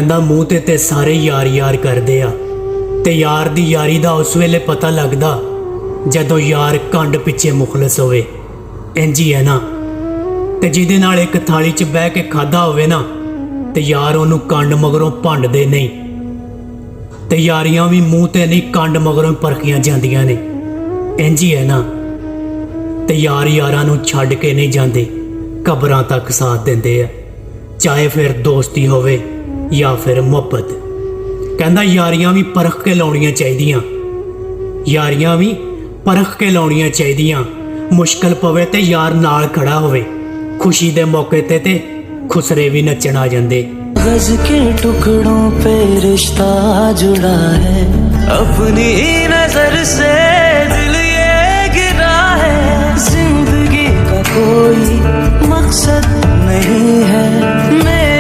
ਕਹਿੰਦਾ ਮੂੰਹ ਤੇ ਸਾਰੇ ਯਾਰ ਯਾਰ ਕਰਦੇ ਆ ਤੇ ਯਾਰ ਦੀ ਯਾਰੀ ਦਾ ਉਸ ਵੇਲੇ ਪਤਾ ਲੱਗਦਾ ਜਦੋਂ ਯਾਰ ਕੰਡ ਪਿੱਛੇ ਮੁਖਲਸ ਹੋਵੇ। ਇੰਝ ਹੀ ਹੈ ਨਾ। ਤੇ ਜਿਹਦੇ ਨਾਲ ਇੱਕ ਥਾਲੀ 'ਚ ਬਹਿ ਕੇ ਖਾਦਾ ਹੋਵੇ ਨਾ ਤੇ ਯਾਰ ਉਹਨੂੰ ਕੰਡ ਮਗਰੋਂ ਭੰਡਦੇ ਨਹੀਂ। ਤੇ ਯਾਰੀਆਂ ਵੀ ਮੂੰਹ ਤੇ ਨਹੀਂ ਕੰਡ ਮਗਰੋਂ ਪਰਖੀਆਂ ਜਾਂਦੀਆਂ ਨੇ। ਇੰਝ ਹੀ ਹੈ ਨਾ। ਤੇ ਯਾਰ ਯਾਰਾਂ ਨੂੰ ਛੱਡ ਕੇ ਨਹੀਂ ਜਾਂਦੇ, ਕਬਰਾਂ ਤੱਕ ਸਾਥ ਦਿੰਦੇ ਆ, ਚਾਹੇ ਫਿਰ ਦੋਸਤੀ ਹੋਵੇ ਜਾਂ ਫਿਰ ਮੁਹੱਬਤ। ਕਹਿੰਦਾ ਯਾਰੀਆਂ ਵੀ ਪਰਖ ਕੇ ਲਾਉਣੀਆਂ ਚਾਹੀਦੀਆਂ, ਯਾਰੀਆਂ ਵੀ ਪਰਖ ਕੇ ਲਾਉਣੀਆਂ ਚਾਹੀਦੀਆਂ। ਮੁਸ਼ਕਲ ਪਵੇ ਤੇ ਯਾਰ ਨਾਲ ਖੜਾ ਹੋਵੇ, खुशी दे मौके ते खुसरे भी नचन आ जाते। गज के टुकड़ों पे रिश्ता जुड़ा है, अपनी नजर से दिल ये गिरा है। जिंदगी का कोई मकसद नहीं है,